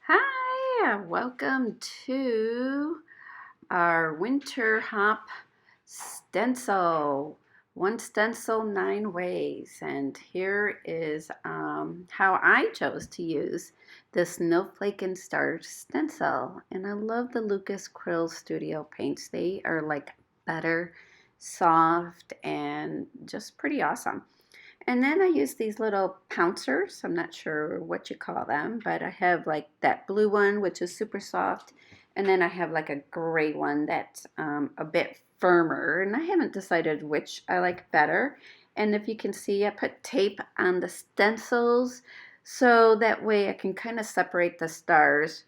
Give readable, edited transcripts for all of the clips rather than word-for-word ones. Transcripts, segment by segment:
Hi, welcome to our winter hop stencil. One stencil, 9 ways. And here is how I chose to use the Snowflake and Stars stencil. And I love the Lukas Cryl Studio paints. They are like butter, soft, and just pretty awesome. And then I use these little pouncers. I'm not sure what you call them, but I have like that blue one, which is super soft. And then I have like a gray one that's a bit firmer. And I haven't decided which I like better. And if you can see, I put tape on the stencils so that way I can kind of separate the stars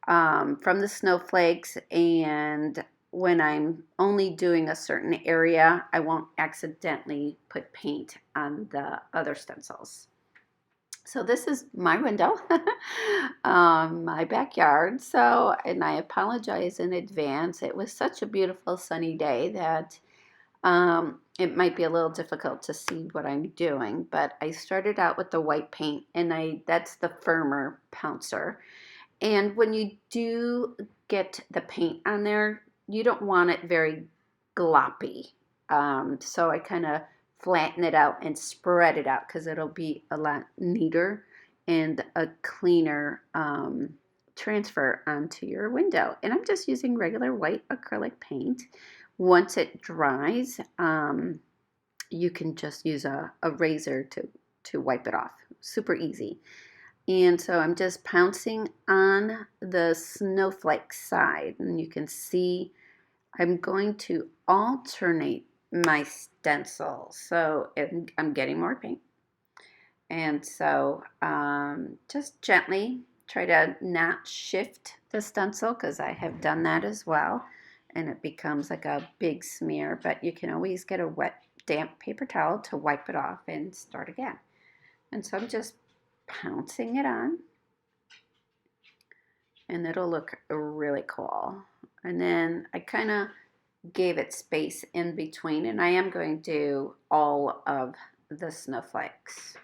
from the snowflakes, and when I'm only doing a certain area, I won't accidentally put paint on the other stencils. So this is my window, my backyard. So, and I apologize in advance. It was such a beautiful sunny day that it might be a little difficult to see what I'm doing, but I started out with the white paint, and that's the firmer pouncer. And when you do get the paint on there, you don't want it very gloppy. So I kind of flatten it out and spread it out because it'll be a lot neater and a cleaner transfer onto your window. And I'm just using regular white acrylic paint. Once it dries, you can just use a razor to wipe it off. Super easy. And so I'm just pouncing on the snowflake side, and you can see I'm going to alternate my stencil. So I'm getting more paint. And so just gently try to not shift the stencil because I have done that as well. And it becomes like a big smear, but you can always get a wet, damp paper towel to wipe it off and start again. And so I'm just pouncing it on, and it'll look really cool. And then I kind of gave it space in between, and I am going to do all of the snowflakes.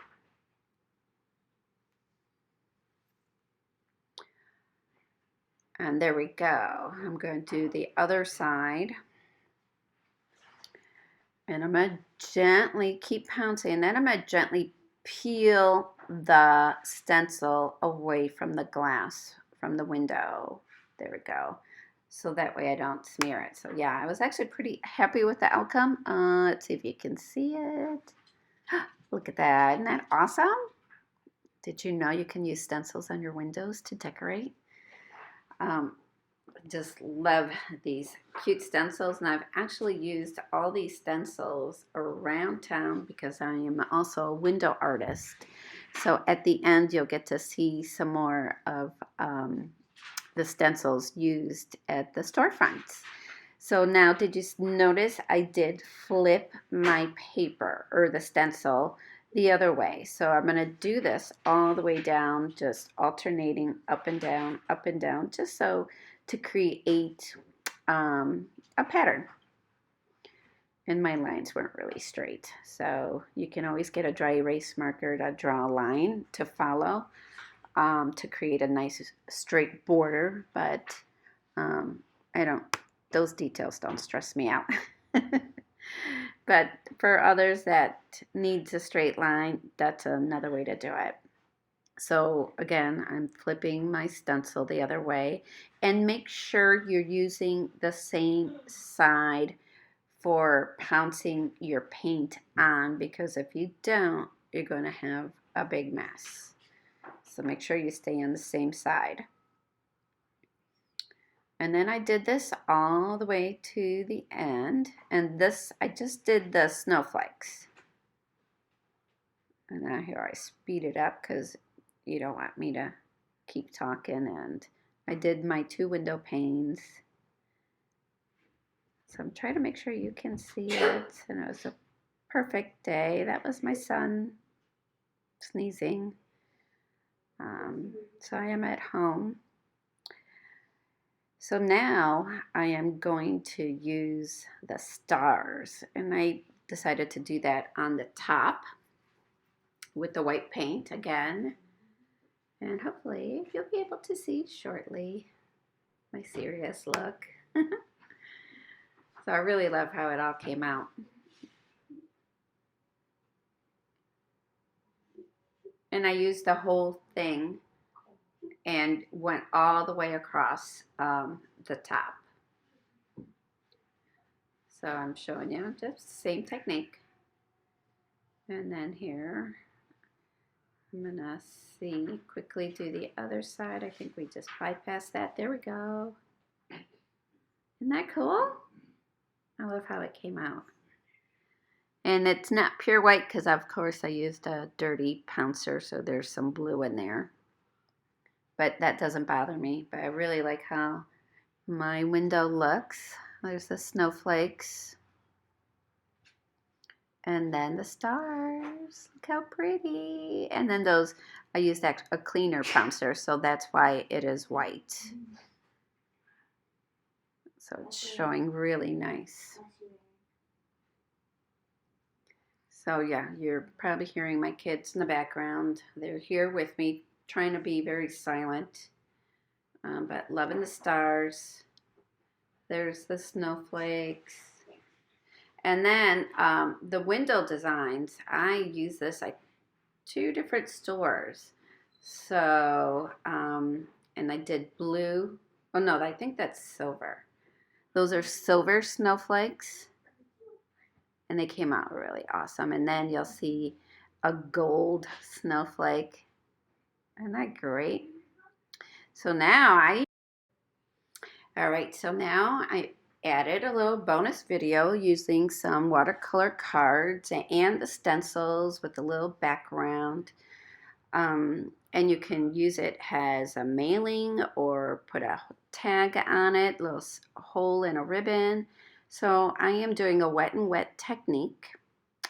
And there we go. I'm going to do the other side. And I'm going to gently keep pouncing, and then I'm going to gently peel the stencil away from the glass, from the window. There we go. So that way I don't smear it. So yeah, I was actually pretty happy with the outcome. Let's see if you can see it. Look at that. Isn't that awesome? Did you know you can use stencils on your windows to decorate? Just love these cute stencils, and I've actually used all these stencils around town because I am also a window artist. So at the end you'll get to see some more of the stencils used at the storefronts. So now, did you notice I did flip my paper or the stencil the other way? So I'm going to do this all the way down, just alternating up and down, just so to create a pattern. And my lines weren't really straight. So you can always get a dry erase marker to draw a line to follow to create a nice straight border. But those details don't stress me out. But for others that needs a straight line, that's another way to do it. So again, I'm flipping my stencil the other way, and make sure you're using the same side for pouncing your paint on, because if you don't, you're going to have a big mess. So make sure you stay on the same side. And then I did this all the way to the end, and this, I just did the snowflakes. And now here I speed it up because you don't want me to keep talking. And I did my 2 window panes. So I'm trying to make sure you can see it. And it was a perfect day. That was my son sneezing. So I am at home. So now I am going to use the stars. And I decided to do that on the top with the white paint again. And hopefully you'll be able to see shortly my serious look. So I really love how it all came out. And I used the whole thing and went all the way across the top. So I'm showing you just the same technique. And then here, I'm gonna see quickly do the other side. I think we just bypassed that. There we go. Isn't that cool? I love how it came out. And it's not pure white because of course I used a dirty pouncer, so there's some blue in there. But that doesn't bother me. But I really like how my window looks. There's the snowflakes. And then the stars. Look how pretty. And then those, I used a cleaner pouncer, so that's why it is white. So it's showing really nice. So yeah, you're probably hearing my kids in the background. They're here with me, trying to be very silent, but loving the stars. There's the snowflakes. And then the window designs, I use this at 2 different stores. So, and I did blue. Oh no, I think that's silver. Those are silver snowflakes. And they came out really awesome. And then you'll see a gold snowflake. Isn't that great? So now I added a little bonus video using some watercolor cards and the stencils with a little background. And you can use it as a mailing or put a tag on it, a little hole in a ribbon. So I am doing a wet and wet technique,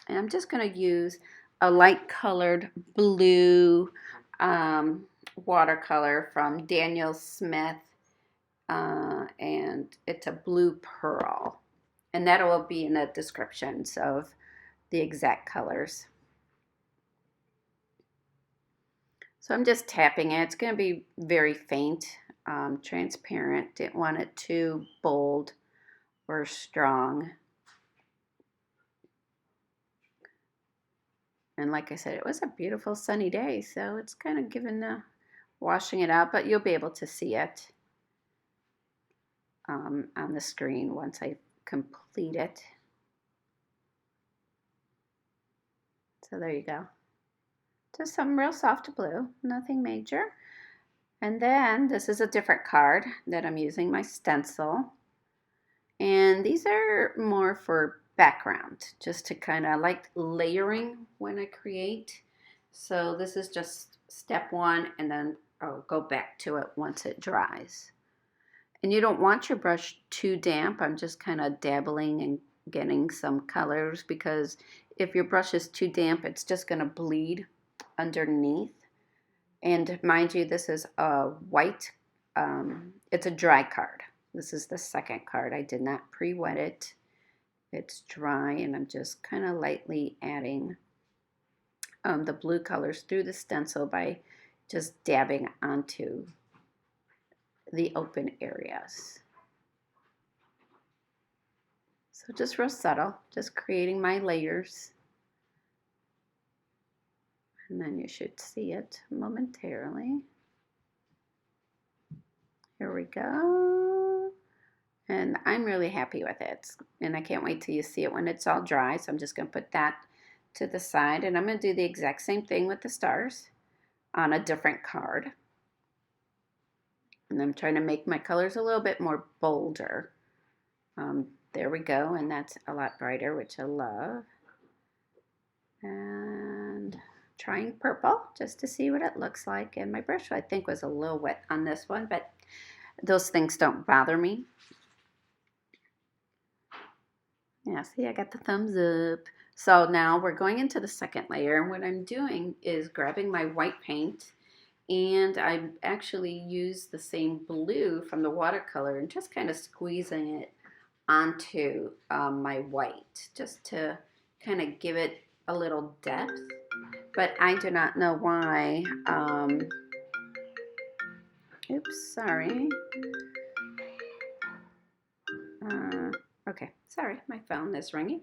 and I'm just going to use a light colored blue watercolor from Daniel Smith, and it's a blue pearl, and that will be in the descriptions of the exact colors. So I'm just tapping it. It's going to be very faint, transparent. Didn't want it too bold or strong. And like I said, it was a beautiful sunny day, so it's kind of giving the washing it out, but you'll be able to see it on the screen once I complete it. So there you go. Just some real soft blue, nothing major. And then this is a different card that I'm using, my stencil. And these are more for background, just to kind of like layering when I create. So this is just step 1, and then I'll go back to it once it dries. And you don't want your brush too damp. I'm just kind of dabbling and getting some colors, because if your brush is too damp, it's just going to bleed underneath. And mind you, this is a white, it's a dry card. This is the second card. I did not pre-wet it. It's dry, and I'm just kind of lightly adding the blue colors through the stencil by just dabbing onto the open areas. So just real subtle, just creating my layers. And then you should see it momentarily. Here we go. And I'm really happy with it. And I can't wait till you see it when it's all dry. So I'm just going to put that to the side. And I'm going to do the exact same thing with the stars on a different card. And I'm trying to make my colors a little bit more bolder. There we go. And that's a lot brighter, which I love. And trying purple just to see what it looks like. And my brush, I think, was a little wet on this one, but those things don't bother me. Yeah, see, I got the thumbs up. So now we're going into the second layer, and what I'm doing is grabbing my white paint, and I actually use the same blue from the watercolor and just kind of squeezing it onto my white, just to kind of give it a little depth. But I do not know why Oops, sorry. Okay, sorry, my phone is ringing.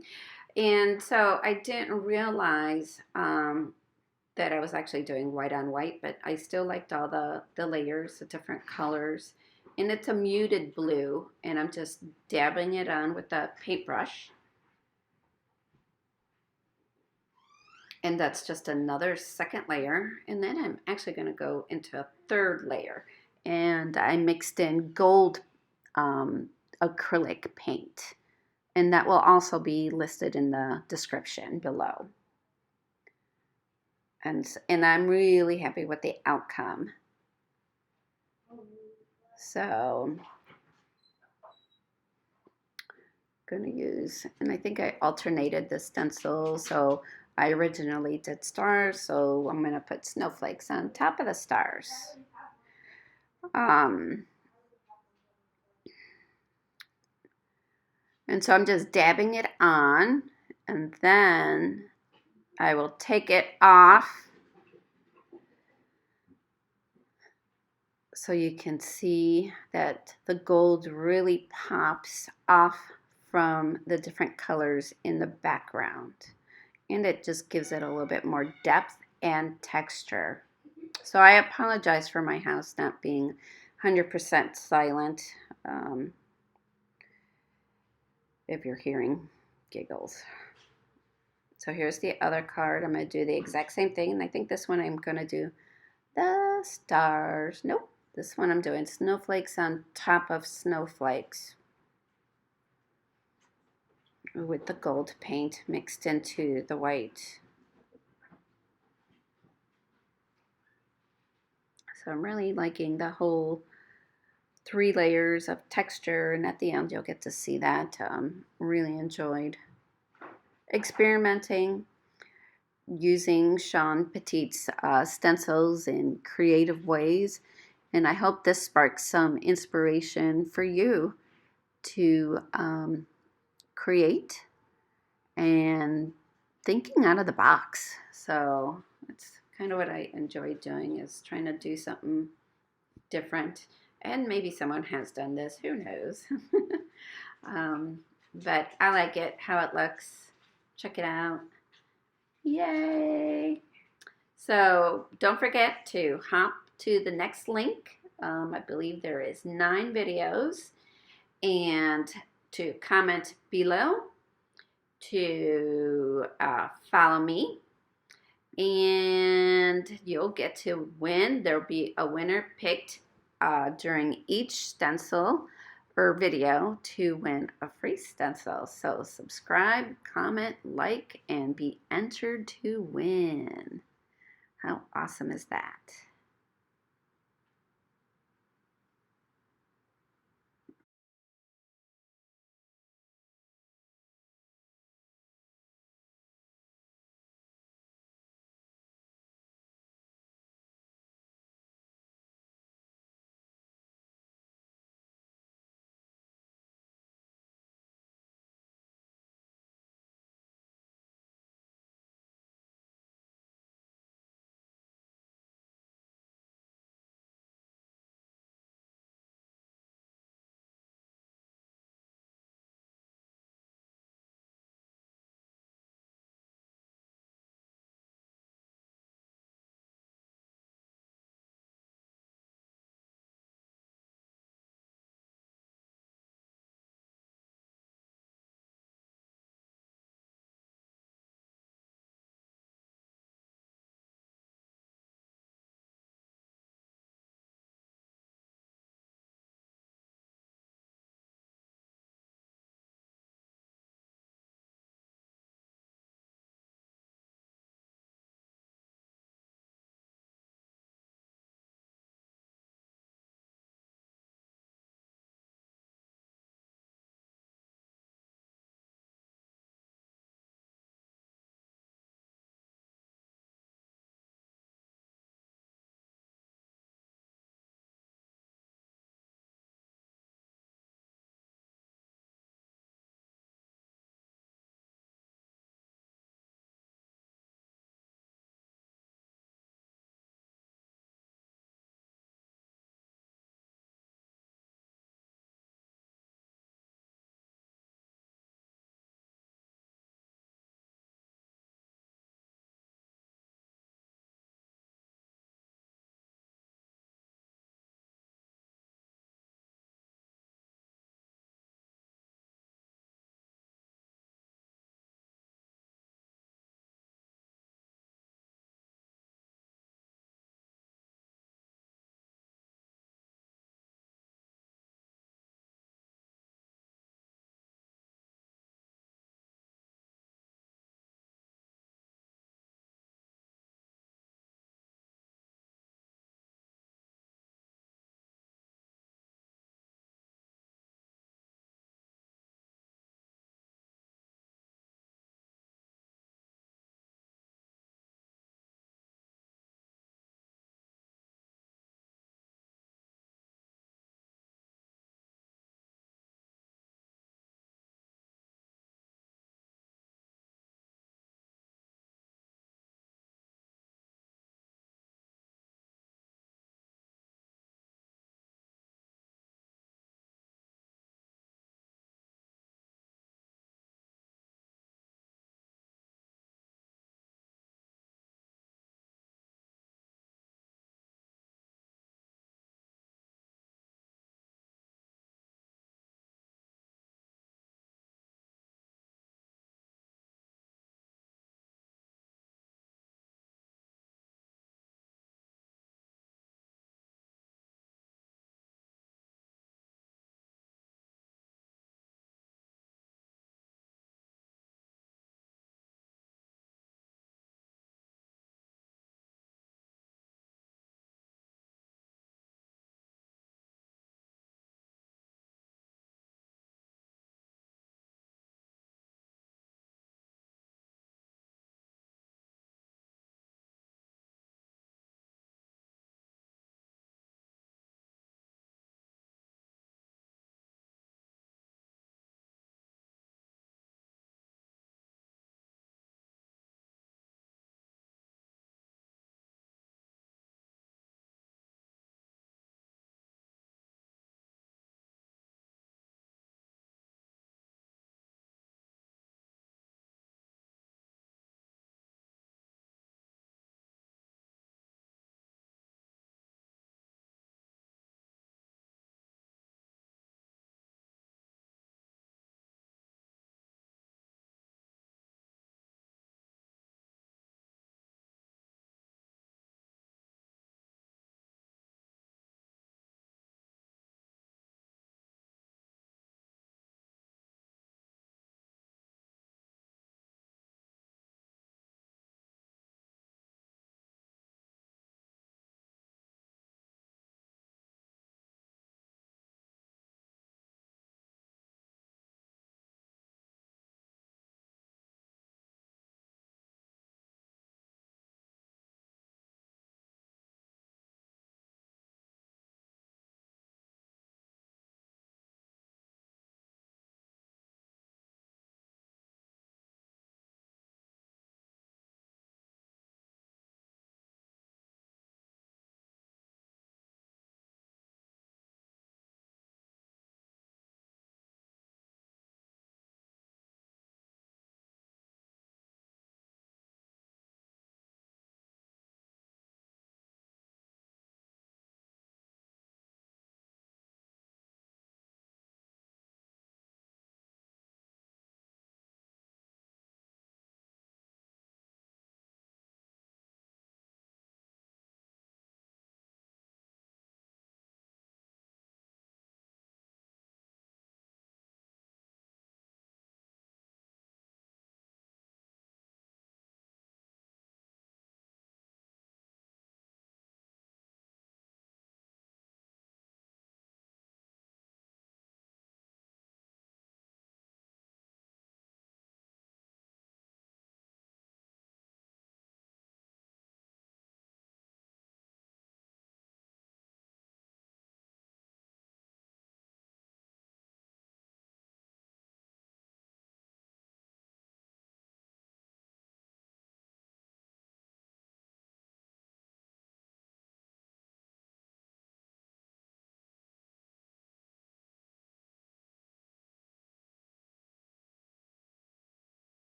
And so I didn't realize that I was actually doing white on white, but I still liked all the layers, the different colors. And it's a muted blue, and I'm just dabbing it on with a paintbrush. And that's just another second layer. And then I'm actually going to go into a third layer. And I mixed in gold acrylic paint. And that will also be listed in the description below. And I'm really happy with the outcome. So going to use, and I think I alternated the stencil. So I originally did stars, so I'm going to put snowflakes on top of the stars. And so I'm just dabbing it on, and then I will take it off so you can see that the gold really pops off from the different colors in the background. And it just gives it a little bit more depth and texture. So I apologize for my house not being 100% silent. If you're hearing giggles. So here's the other card. I'm going to do the exact same thing. And I think this one I'm going to do the stars. Nope. This one I'm doing snowflakes on top of snowflakes with the gold paint mixed into the white. So I'm really liking the whole 3 layers of texture, and at the end you'll get to see that. Really enjoyed experimenting using Shawn Petites stencils in creative ways, and I hope this sparks some inspiration for you to create and thinking out of the box. So that's kind of what I enjoy doing, is trying to do something different. And maybe someone has done this, who knows. But I like it, how it looks. Check it out. Yay! So don't forget to hop to the next link. I believe there is 9 videos. And to comment below, to follow me, and you'll get to win. There'll be a winner picked during each stencil or video to win a free stencil. So subscribe, comment, like, and be entered to win. How awesome is that?